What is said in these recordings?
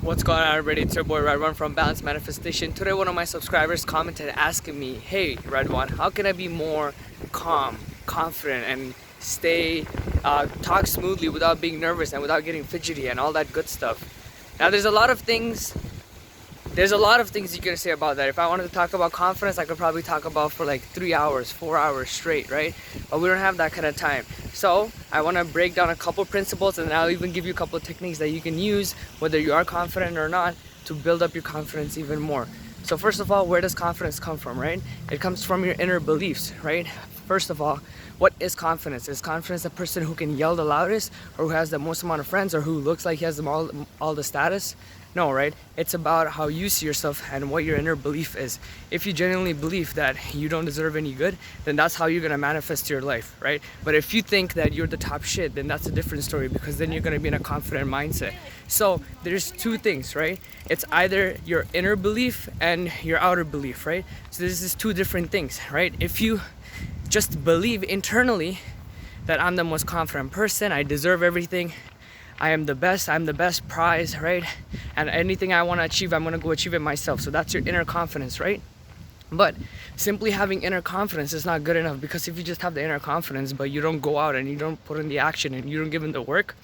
What's going on, everybody? It's your boy Red One from Balanced Manifestation. Today one of my subscribers commented asking me, hey Red One, how can I be more calm, confident, and talk smoothly without being nervous and without getting fidgety and all that good stuff. Now there's a lot of things you can say about that. If I wanted to talk about confidence, I could probably talk about for like 3 hours, 4 hours straight, right? But we don't have that kind of time. So I want to break down a couple principles, and I'll even give you a couple techniques that you can use, whether you are confident or not, to build up your confidence even more. So first of all, where does confidence come from, right? It comes from your inner beliefs, right? First of all, what is confidence? Is confidence a person who can yell the loudest, or who has the most amount of friends, or who looks like he has them all the status? No, right? It's about how you see yourself and what your inner belief is. If you genuinely believe that you don't deserve any good, then that's how you're gonna manifest your life, right? But if you think that you're the top shit, then that's a different story, because then you're gonna be in a confident mindset. So there's two things, right? It's either your inner belief and your outer belief, right? So this is two different things, right? If you just believe internally that I'm the most confident person, I deserve everything, I'm the best prize, right? And anything I want to achieve, I'm going to go achieve it myself. So that's your inner confidence, right? But simply having inner confidence is not good enough, because if you just have the inner confidence but you don't go out and you don't put in the action and you don't give in the work,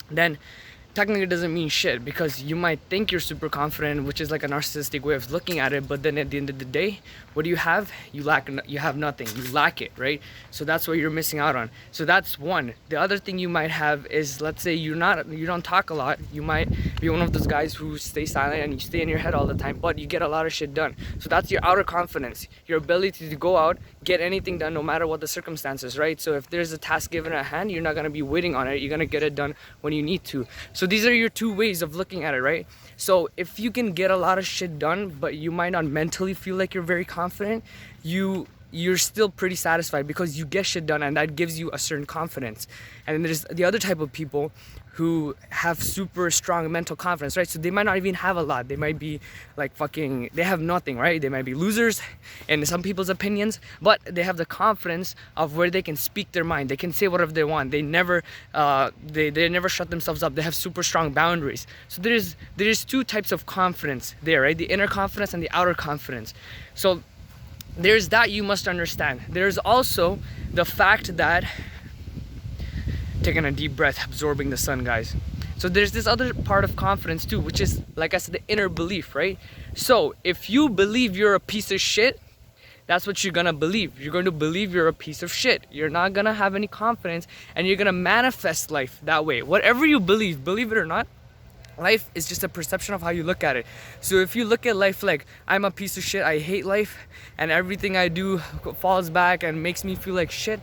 then technically it doesn't mean shit, because you might think you're super confident, which is like a narcissistic way of looking at it, but then at the end of the day, what do you have? You have nothing. You lack it, right? So that's what you're missing out on. So that's one. The other thing you might have is, let's say you don't talk a lot. You might be one of those guys who stay silent and you stay in your head all the time, but you get a lot of shit done. So that's your outer confidence, your ability to go out, get anything done no matter what the circumstances, right? So if there's a task given at hand, you're not going to be waiting on it. You're going to get it done when you need to. So these are your two ways of looking at it, right? So if you can get a lot of shit done, but you might not mentally feel like you're very confident, you're still pretty satisfied because you get shit done, and that gives you a certain confidence. And then there's the other type of people who have super strong mental confidence, right? So they might not even have a lot. They might be like they have nothing, right? They might be losers in some people's opinions, but they have the confidence of where they can speak their mind. They can say whatever they want. They never shut themselves up. They have super strong boundaries. So there's two types of confidence there, right? The inner confidence and the outer confidence. So there's that you must understand. There's also the fact that, taking a deep breath, absorbing the sun, guys. So there's this other part of confidence too, which is, like I said, the inner belief, right? So if you believe you're a piece of shit, that's what you're gonna believe. You're going to believe you're a piece of shit. You're not gonna have any confidence, and you're gonna manifest life that way. Whatever you believe it or not, life is just a perception of how you look at it. So if you look at life like, I'm a piece of shit, I hate life, and everything I do falls back and makes me feel like shit,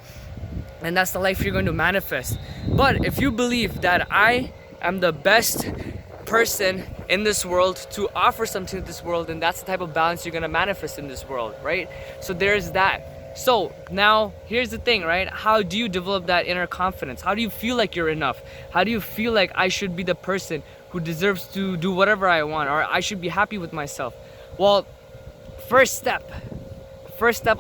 and that's the life you're going to manifest. But if you believe that I am the best person in this world to offer something to this world, then that's the type of balance you're going to manifest in this world, right? So there's that. So now here's the thing, right? How do you develop that inner confidence? How do you feel like you're enough? How do you feel like I should be the person who deserves to do whatever I want, or I should be happy with myself? Well, first step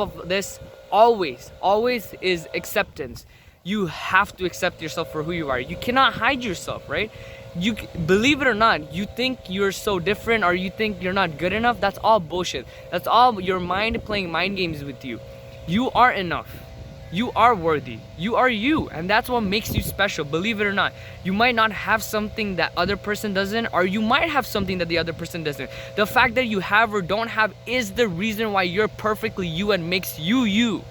of this always is acceptance. You have to accept yourself for who you are. You cannot hide yourself, right? You believe it or not, you think you're so different, or you think you're not good enough. That's all bullshit. That's all your mind playing mind games with you. You are enough. You are worthy. You are you, and that's what makes you special. Believe it or not, you might not have something that other person doesn't, or you might have something that the other person doesn't. The fact that you have or don't have is the reason why you're perfectly you and makes you you.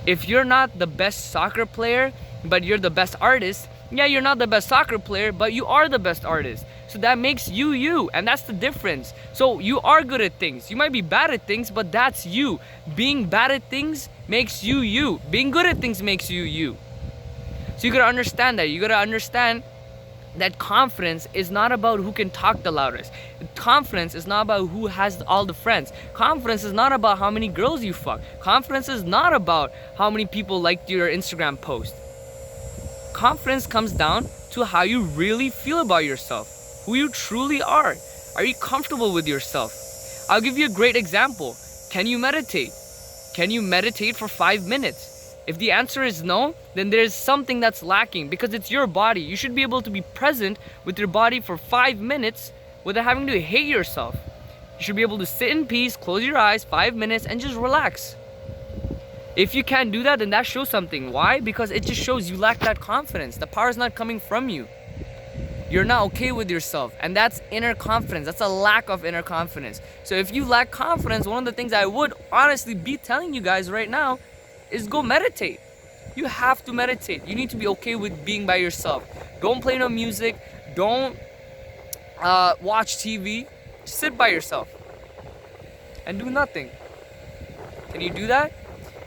If you're not the best soccer player, but you're the best artist, yeah, you're not the best soccer player, but you are the best artist. So that makes you you, and that's the difference. So you are good at things. You might be bad at things, but that's you. Being bad at things makes you you. Being good at things makes you you. So you gotta understand that. You gotta understand that confidence is not about who can talk the loudest. Confidence is not about who has all the friends. Confidence is not about how many girls you fuck. Confidence is not about how many people liked your Instagram post. Confidence comes down to how you really feel about yourself, who you truly are. Are you comfortable with yourself? I'll give you a great example. Can you meditate? Can you meditate for 5 minutes? If the answer is no, then there's something that's lacking, because it's your body. You should be able to be present with your body for 5 minutes without having to hate yourself. You should be able to sit in peace, close your eyes 5 minutes, and just relax. If you can't do that, then that shows something. Why? Because it just shows you lack that confidence. The power is not coming from you. You're not okay with yourself, and that's inner confidence. That's a lack of inner confidence. So if you lack confidence, one of the things I would honestly be telling you guys right now is go meditate. You have to meditate. You need to be okay with being by yourself. Don't play no music. Don't watch TV. Just sit by yourself and do nothing. Can you do that?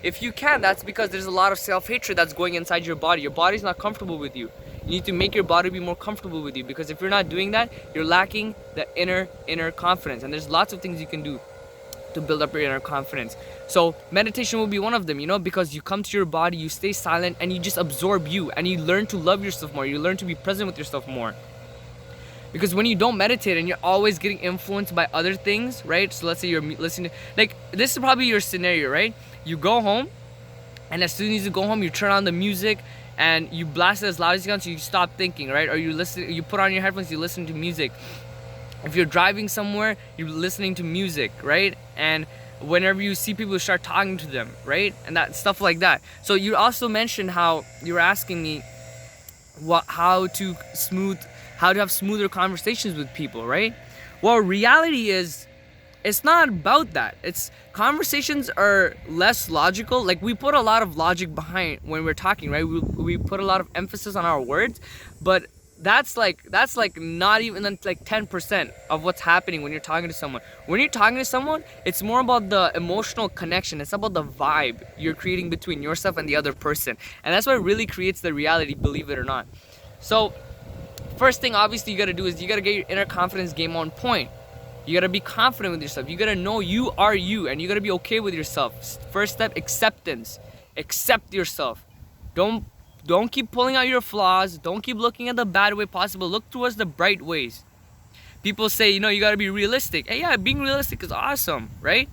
If you can, that's because there's a lot of self-hatred that's going inside your body. Your body's not comfortable with you. You need to make your body be more comfortable with you, because if you're not doing that, you're lacking the inner confidence. And there's lots of things you can do to build up your inner confidence. So meditation will be one of them, because you come to your body, you stay silent, and you just absorb you, and you learn to love yourself more. You learn to be present with yourself more. Because when you don't meditate and you're always getting influenced by other things, right? So let's say you're listening to, like, this is probably your scenario, right? You go home, and as soon as you go home, you turn on the music and you blast it as loud as you can, so you stop thinking, right? Or you put on your headphones, you listen to music. If you're driving somewhere, you're listening to music, right? And whenever you see people, you start talking to them, right? And that stuff like that. So you also mentioned how you were asking me how to have smoother conversations with people, right? Well, reality is, it's not about that. Conversations are less logical. Like, we put a lot of logic behind when we're talking, right? We put a lot of emphasis on our words, but that's like not even like 10% of what's happening when you're talking to someone. When you're talking to someone, it's more about the emotional connection. It's about the vibe you're creating between yourself and the other person. And that's what really creates the reality, believe it or not. So first thing, obviously, you got to do is you got to get your inner confidence game on point. You got to be confident with yourself. You got to know you are you, and you got to be okay with yourself. First step, acceptance. Accept yourself. Don't keep pulling out your flaws. Don't keep looking at the bad way possible. Look towards the bright ways. People say, you got to be realistic. Hey, yeah, being realistic is awesome, right?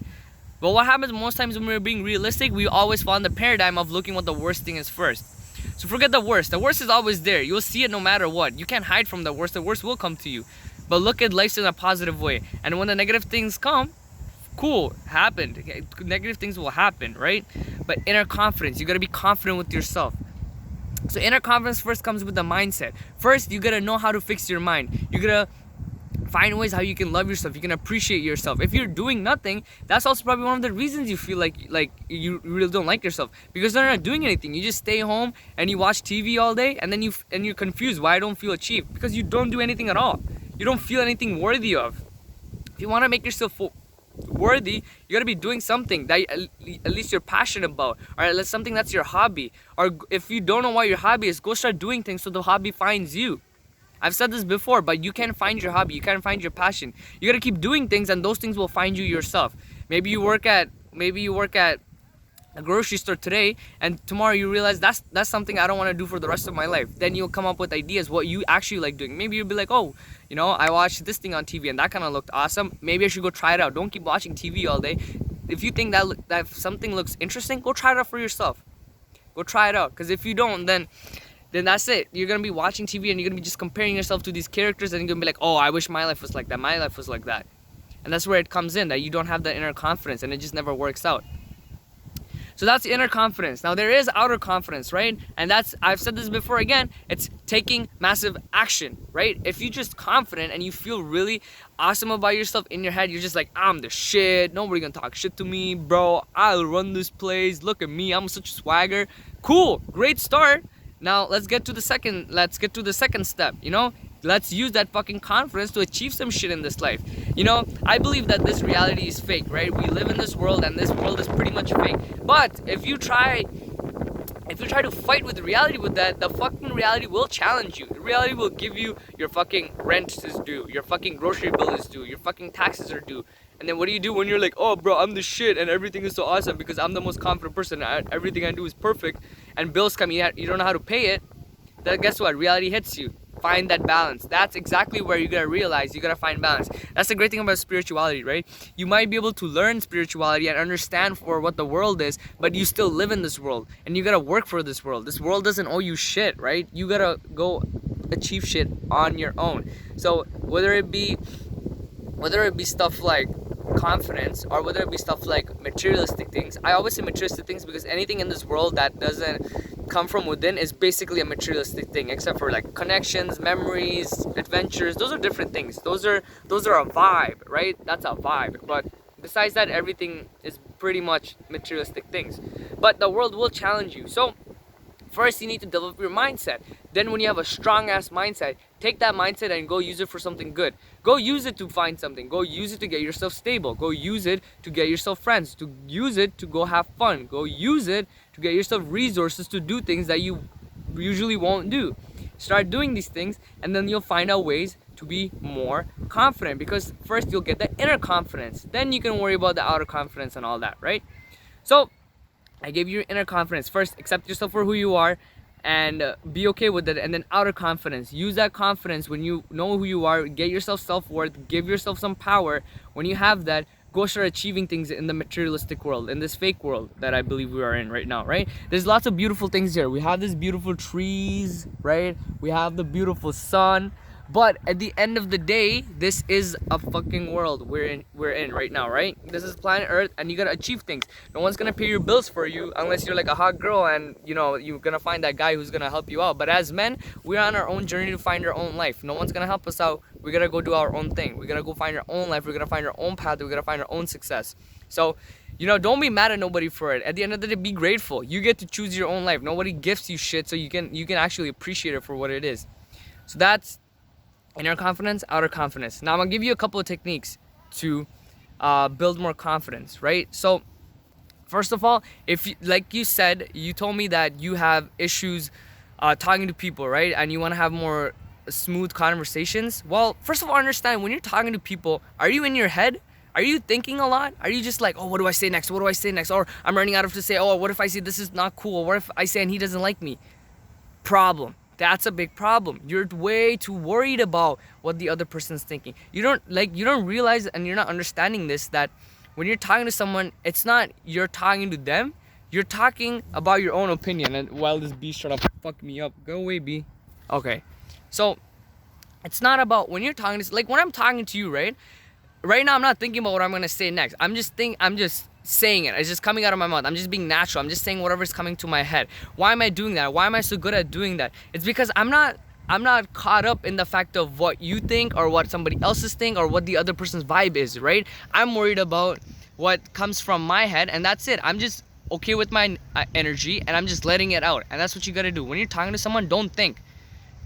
But what happens most times when we're being realistic, we always fall in the paradigm of looking what the worst thing is first. So forget the worst. The worst is always there. You'll see it no matter what. You can't hide from the worst. The worst will come to you. But look at life in a positive way. And when the negative things come, cool, happened. Negative things will happen, right? But inner confidence, you gotta be confident with yourself. So inner confidence first comes with the mindset. First, you gotta know how to fix your mind. You gotta find ways how you can love yourself. You can appreciate yourself. If you're doing nothing, that's also probably one of the reasons you feel like you really don't like yourself, because you're not doing anything. You just stay home and you watch TV all day, and then you're confused why I don't feel achieved, because you don't do anything at all. You don't feel anything worthy of. If you want to make yourself worthy, you got to be doing something that at least you're passionate about, or something that's your hobby. Or if you don't know what your hobby is, go start doing things so the hobby finds you. I've said this before, but you can't find your hobby. You can't find your passion. You got to keep doing things, and those things will find you yourself. Maybe you work at a grocery store today, and tomorrow you realize that's something I don't want to do for the rest of my life. Then you'll come up with ideas what you actually like doing. Maybe you'll be like, oh, I watched this thing on TV and that kind of looked awesome. Maybe I should go try it out. Don't keep watching TV all day. If you think that if something looks interesting, go try it out for yourself. Go try it out. Because if you don't, then that's it. You're going to be watching TV and you're going to be just comparing yourself to these characters, and you're going to be like, oh, I wish my life was like that. My life was like that. And that's where it comes in, that you don't have that inner confidence, and it just never works out. So that's inner confidence. Now there is outer confidence, right? And I've said this before again, it's taking massive action, right? If you're just confident and you feel really awesome about yourself in your head, you're just like, I'm the shit, nobody gonna talk shit to me, bro, I'll run this place, look at me, I'm such a swagger. Cool, great start. Now let's get to the second step, Let's use that fucking confidence to achieve some shit in this life. I believe that this reality is fake, right? We live in this world, and this world is pretty much fake. But if you try to fight with reality with that, the fucking reality will challenge you. The reality will give you your fucking rent is due, your fucking grocery bill is due, your fucking taxes are due. And then what do you do when you're like, oh bro, I'm the shit and everything is so awesome because I'm the most confident person, everything I do is perfect, and bills come, you don't know how to pay it? Then guess what? Reality hits you. find that balance. That's exactly where you gotta realize you gotta find balance. That's the great thing about spirituality, right? You might be able to learn spirituality and understand for what the world is, but you still live in this world and you gotta work for this world. This world doesn't owe you shit, right? You gotta go achieve shit on your own. So whether it be stuff like confidence or whether it be stuff like materialistic things. I always say materialistic things because anything in this world that doesn't come from within is basically a materialistic thing, except for like connections, memories, adventures. Those are different things. Those are a vibe, right? That's a vibe. But besides that, everything is pretty much materialistic things. But the world will challenge you. So first, you need to develop your mindset. Then when you have a strong ass mindset, take that mindset and go use it for something good. Go use it to find something. Go use it to get yourself stable. Go use it to get yourself friends. To use it to go have fun. Go use it to get yourself resources to do things that you usually won't do. Start doing these things and then you'll find out ways to be more confident, because first you'll get the inner confidence. Then you can worry about the outer confidence and all that, right? So I gave you inner confidence. First, accept yourself for who you are and be okay with it. And then outer confidence. Use that confidence when you know who you are. Get yourself self-worth. Give yourself some power. When you have that, go start achieving things in the materialistic world, in this fake world that I believe we are in right now, right? There's lots of beautiful things here. We have these beautiful trees, right? We have the beautiful sun. But at the end of the day, this is a fucking world we're in right now, right? This is planet Earth, and you gotta achieve things. No one's gonna pay your bills for you unless you're like a hot girl and you know you're gonna find that guy who's gonna help you out. But as men, we're on our own journey to find our own life. No one's gonna help us out. We gotta go do our own thing. We're gonna go find our own life. We're gonna find our own path. We're gonna find our own success. So, you know, don't be mad at nobody for it. At the end of the day, be grateful. You get to choose your own life. Nobody gifts you shit, so you can actually appreciate it for what it is. So that's inner confidence, outer confidence. Now I'm gonna give you a couple of techniques to build more confidence, right? So first of all, if you, like you said, you told me that you have issues talking to people, right? And you want to have more smooth conversations. Well, first of all, understand when you're talking to people, are you in your head? Are you thinking a lot? Are you just like, oh, what do I say next? What do I say next? Or I'm running out of to say, oh, what if I say this is not cool? Or what if I say and he doesn't like me? Problem. That's a big problem. You're way too worried about what the other person's thinking. You don't realize and you're not understanding this, that when you're talking to someone, it's not you're talking to them. You're talking about your own opinion. And while this bee's trying to fuck me up, go away, bee. Okay. So it's not about when you're talking to, like when I'm talking to you, right? Right now I'm not thinking about what I'm gonna say next. I'm just saying it. It's just coming out of my mouth. I'm just being natural. I'm just saying whatever's coming to my head. Why am I doing that? Why am I so good at doing that? It's because I'm not caught up in the fact of what you think or what somebody else's think or what the other person's vibe is, right? I'm worried about what comes from my head, and that's it. I'm just okay with my energy and I'm just letting it out. And that's what you gotta do. When you're talking to someone, don't think.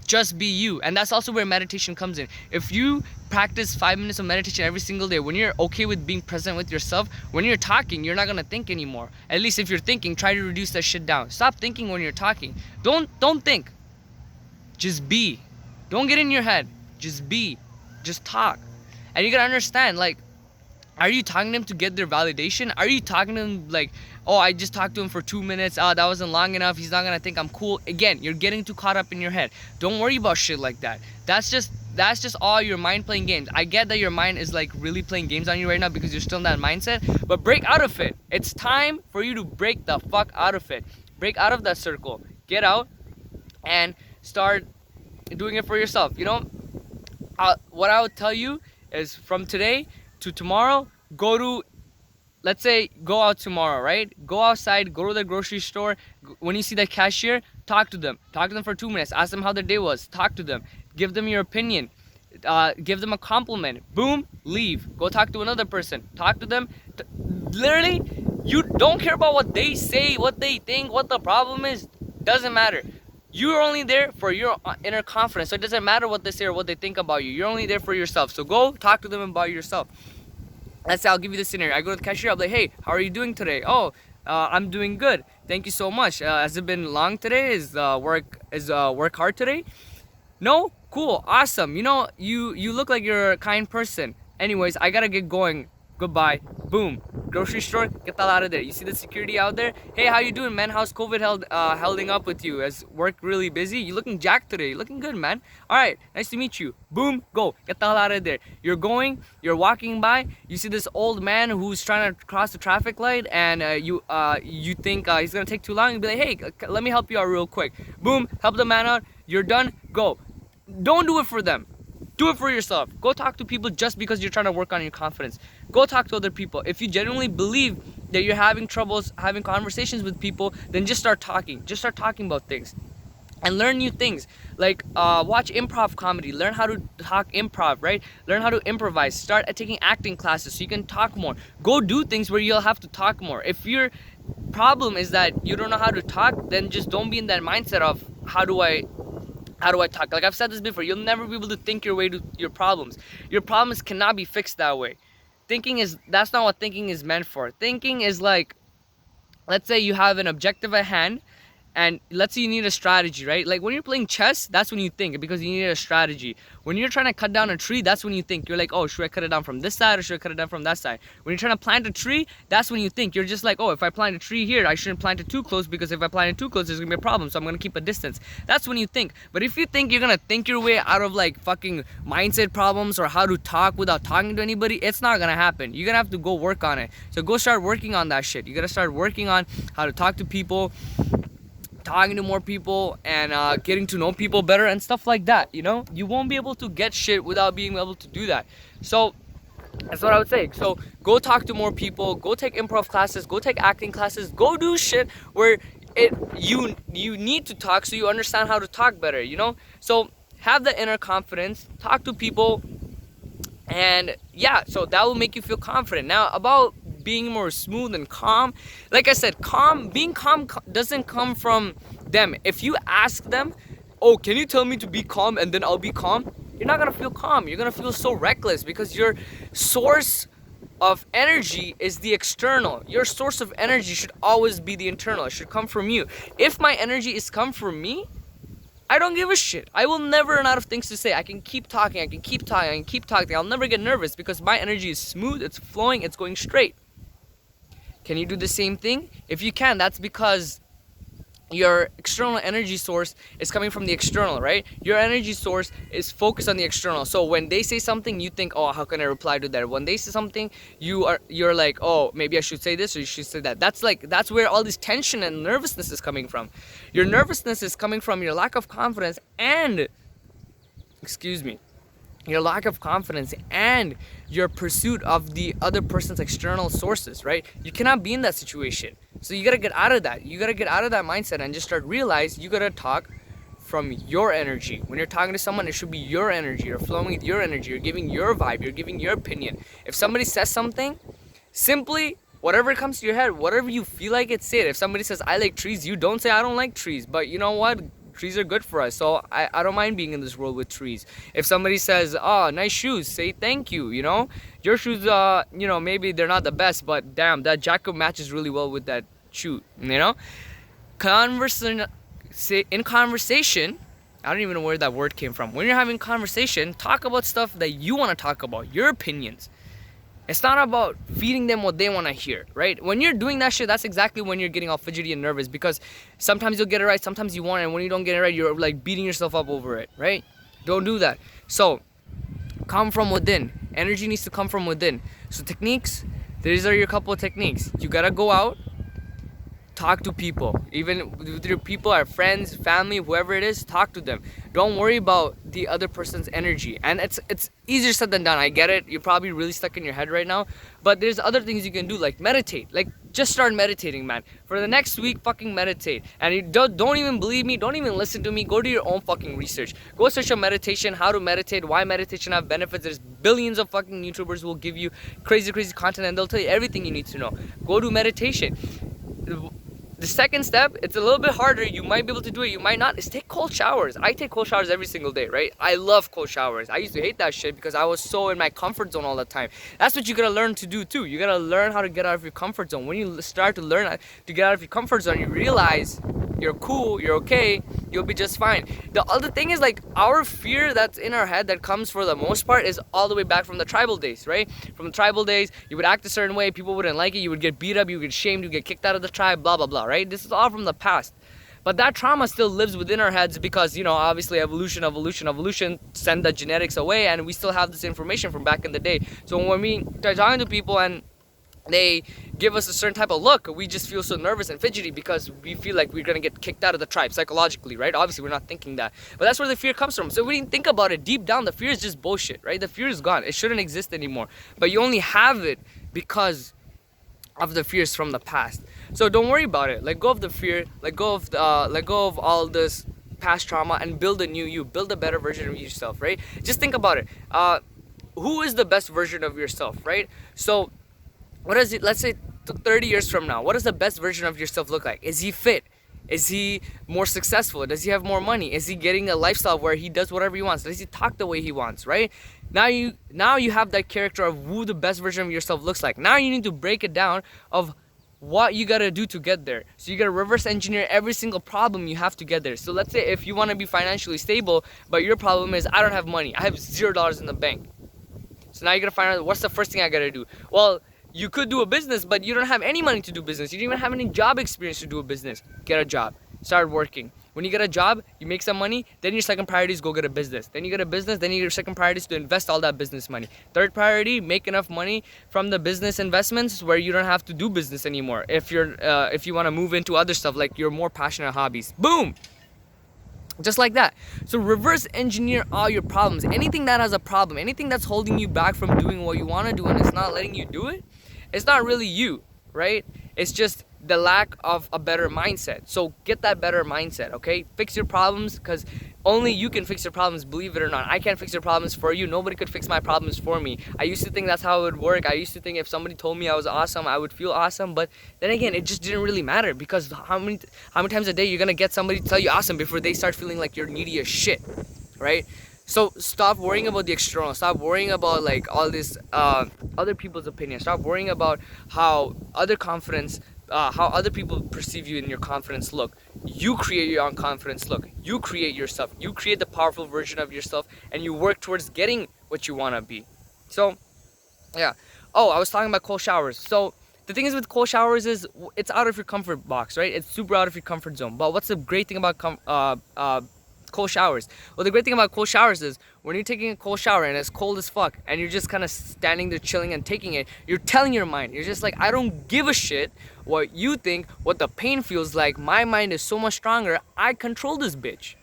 Just be you. And that's also where meditation comes in. If you practice 5 minutes of meditation every single day, when you're okay with being present with yourself, when you're talking, you're not gonna think anymore. At least if you're thinking, try to reduce that shit down. Stop thinking when you're talking. Don't think. Just be. Don't get in your head. Just be. Just talk. And you gotta understand, like, are you talking to them to get their validation? Are you talking to them like, oh, I just talked to him for 2 minutes. That wasn't long enough. He's not gonna think I'm cool. Again, you're getting too caught up in your head. Don't worry about shit like that. That's just all your mind playing games. I get that your mind is like really playing games on you right now because you're still in that mindset. But break out of it. It's time for you to break the fuck out of it. Break out of that circle. Get out and start doing it for yourself. You know, what I would tell you is from today to tomorrow, let's say go out tomorrow, right? Go outside, go to the grocery store. When you see the cashier, talk to them for 2 minutes. Ask them how their day was. Talk to them. Give them your opinion. Give them a compliment. Boom, leave. Go talk to another person. Talk to them. Literally, you don't care about what they say, what they think, what the problem is. Doesn't matter. You're only there for your inner confidence. So it doesn't matter what they say or what they think about you. You're only there for yourself. So go talk to them about yourself. Let's say I'll give you the scenario. I go to the cashier. I'll be like, hey, how are you doing today? Oh, I'm doing good. Thank you so much. Has it been long today? Is work hard today? No? Cool. Awesome. You know, you look like you're a kind person. Anyways, I gotta get going. goodbye, boom. Grocery store, get the hell out of there. You see the security out there? Hey, how you doing, man? How's COVID holding up with you? Is work really busy? You looking jacked today. You looking good, man. All right, nice to meet you. Boom, go. Get the hell out of there. You're walking by. You see this old man who's trying to cross the traffic light, and you think he's gonna take too long. And be like, hey, let me help you out real quick. Boom, help the man out. You're done. Go. Don't do it for them. Do it for yourself. Go talk to people just because you're trying to work on your confidence. Go talk to other people. If you genuinely believe that you're having troubles having conversations with people, then just start talking. Just start talking about things. And learn new things. Like watch improv comedy. Learn how to talk improv, right? Learn how to improvise. Start taking acting classes so you can talk more. Go do things where you'll have to talk more. If your problem is that you don't know how to talk, then just don't be in that mindset of how do I talk? Like I've said this before, you'll never be able to think your way to your problems. Your problems cannot be fixed that way. That's not what thinking is meant for. Thinking is like, let's say you have an objective at hand, and let's say you need a strategy, right? Like when you're playing chess, that's when you think, because you need a strategy. When you're trying to cut down a tree, that's when you think. You're like, oh, should I cut it down from this side or should I cut it down from that side? When you're trying to plant a tree, that's when you think. You're just like, oh, if I plant a tree here, I shouldn't plant it too close, because if I plant it too close, there's gonna be a problem, so I'm gonna keep a distance. That's when you think. But if you think you're gonna think your way out of like fucking mindset problems or how to talk without talking to anybody, it's not gonna happen. You're gonna have to go work on it. So go start working on that shit. You gotta start working on how to talk to people, talking to more people, and getting to know people better and stuff like that. You know, you won't be able to get shit without being able to do that. So that's what I would say. So go talk to more people, go take improv classes, go take acting classes, go do shit where you need to talk so you understand how to talk better, you know? So have the inner confidence, talk to people, and yeah, so that will make you feel confident. Now about being more smooth and calm, like I said, being calm doesn't come from them. If you ask them, oh, can you tell me to be calm and then I'll be calm, you're not gonna feel calm. You're gonna feel so reckless, because your source of energy is the external. Your source of energy should always be the internal. It should come from you. If my energy is come from me, I don't give a shit. I will never run out of things to say. I can keep talking, I can keep talking, I can keep talking. I'll never get nervous because my energy is smooth, it's flowing, it's going straight. Can you do the same thing? If you can, that's because your external energy source is coming from the external, right? Your energy source is focused on the external. So when they say something, you think, oh, how can I reply to that? When they say something, you're like, oh, maybe I should say this or you should say that. That's where all this tension and nervousness is coming from. Your nervousness is coming from your lack of confidence and your lack of confidence and your pursuit of the other person's external sources, right? You cannot be in that situation. So you gotta get out of that. You gotta get out of that mindset and just realize you gotta talk from your energy. When you're talking to someone, it should be your energy. You're flowing with your energy. You're giving your vibe. You're giving your opinion. If somebody says something, simply whatever comes to your head, whatever you feel like it, say it. If somebody says, I like trees, you don't say, I don't like trees. But you know what? Trees are good for us, so I don't mind being in this world with trees. If somebody says, oh, nice shoes, say thank you, you know? Your shoes, you know, maybe they're not the best, but damn, that jacket matches really well with that shoe, you know? In conversation, I don't even know where that word came from. When you're having conversation, talk about stuff that you want to talk about, your opinions. It's not about feeding them what they want to hear, right? When you're doing that shit, that's exactly when you're getting all fidgety and nervous, because sometimes you'll get it right, sometimes you won't, and when you don't get it right, you're like beating yourself up over it, right? Don't do that. So, come from within. Energy needs to come from within. So techniques, these are your couple of techniques. You gotta go out, talk to people, even with your people, our friends, family, whoever it is, talk to them. Don't worry about the other person's energy. And it's easier said than done. I get it. You're probably really stuck in your head right now, but there's other things you can do, like meditate. Like just start meditating, man. For the next week, fucking meditate. And you don't even believe me, don't even listen to me, go do your own fucking research. Go search on meditation, how to meditate, why meditation have benefits. There's billions of fucking YouTubers who will give you crazy content, and they'll tell you everything you need to know. Go do meditation. The second step, it's a little bit harder. You might be able to do it, you might not, is take cold showers. I take cold showers every single day, right? I love cold showers. I used to hate that shit because I was so in my comfort zone all the time. That's what you gotta learn to do too. You gotta learn how to get out of your comfort zone. When you start to learn to get out of your comfort zone, you realize you're cool, you're okay, you'll be just fine. The other thing is, like, our fear that's in our head that comes for the most part is all the way back from the tribal days, right? From the tribal days, you would act a certain way, people wouldn't like it, you would get beat up, you would get shamed, you would get kicked out of the tribe, blah blah blah, right? This is all from the past. But that trauma still lives within our heads because, obviously evolution send the genetics away, and we still have this information from back in the day. So when we start talking to people and they give us a certain type of look, we just feel so nervous and fidgety because we feel like we're gonna get kicked out of the tribe psychologically, right? Obviously we're not thinking that, but that's where the fear comes from. So when you think about it deep down, the fear is just bullshit, right? The fear is gone, it shouldn't exist anymore, but you only have it because of the fears from the past. So don't worry about it. Let go of the fear, let go of all this past trauma, and build a new you, build a better version of yourself, right? Just think about it. Who is the best version of yourself, right? So what is it, let's say 30 years from now, what does the best version of yourself look like? Is he fit? Is he more successful? Does he have more money? Is he getting a lifestyle where he does whatever he wants? Does he talk the way he wants, right? Now you have that character of who the best version of yourself looks like. Now you need to break it down of what you gotta do to get there. So you gotta reverse engineer every single problem you have to get there. So let's say if you want to be financially stable, but your problem is I don't have money, I have $0 in the bank. So now you gotta find out, what's the first thing I gotta do? Well, you could do a business, but you don't have any money to do business. You don't even have any job experience to do a business. Get a job. Start working. When you get a job, you make some money, then your second priority is go get a business. Then you get a business, then your second priority is to invest all that business money. Third priority, make enough money from the business investments where you don't have to do business anymore. If you want to move into other stuff, like your more passionate hobbies. Boom! Just like that. So reverse engineer all your problems. Anything that has a problem, anything that's holding you back from doing what you want to do and it's not letting you do it, it's not really you, right? It's just the lack of a better mindset. So get that better mindset, okay? Fix your problems, because only you can fix your problems, believe it or not. I can't fix your problems for you. Nobody could fix my problems for me. I used to think that's how it would work. I used to think if somebody told me I was awesome, I would feel awesome. But then again, it just didn't really matter, because how many times a day you're gonna get somebody to tell you awesome before they start feeling like you're needy as shit, right? So stop worrying about the external. Stop worrying about like all this other people's opinion. Stop worrying about how other people perceive you in your confidence look. You create your own confidence look. You create yourself. You create the powerful version of yourself, and you work towards getting what you want to be. So, yeah. Oh, I was talking about cold showers. So the thing is with cold showers is it's out of your comfort box, right? It's super out of your comfort zone. But what's the great thing about cold showers? Well, the great thing about cold showers is when you're taking a cold shower and it's cold as fuck and you're just kind of standing there chilling and taking it, you're telling your mind, you're just like, I don't give a shit what you think, what the pain feels like. My mind is so much stronger. I control this bitch.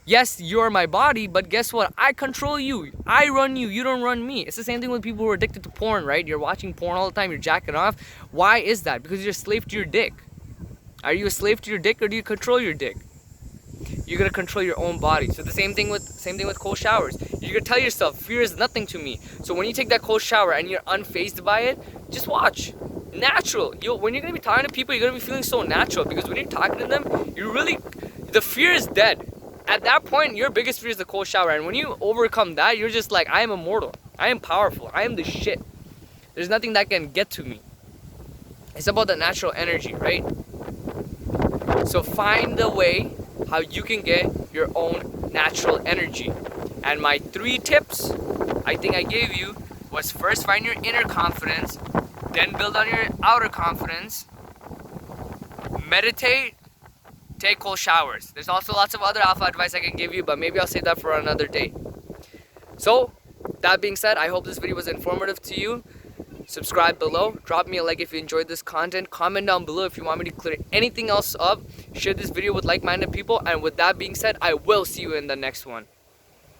Yes, you're my body, but guess what? I control you. I run you. You don't run me. It's the same thing with people who are addicted to porn, right? You're watching porn all the time. You're jacking off. Why is that? Because you're a slave to your dick. Are you a slave to your dick, or do you control your dick? You're gonna control your own body. So the same thing with cold showers. You're gonna tell yourself, fear is nothing to me. So when you take that cold shower and you're unfazed by it, just watch. Natural. When you're gonna be talking to people, you're gonna be feeling so natural, because when you're talking to them, the fear is dead. At that point, your biggest fear is the cold shower, and when you overcome that, you're just like, I am immortal. I am powerful. I am the shit. There's nothing that can get to me. It's about the natural energy, right? So find the way how you can get your own natural energy. And my 3 tips I think I gave you was, first, find your inner confidence, then build on your outer confidence, meditate, take cold showers. There's also lots of other alpha advice I can give you, but maybe I'll save that for another day. So that being said, I hope this video was informative to you. Subscribe below, drop me a like if you enjoyed this content, comment down below if you want me to clear anything else up, share this video with like-minded people, and with that being said, I will see you in the next one.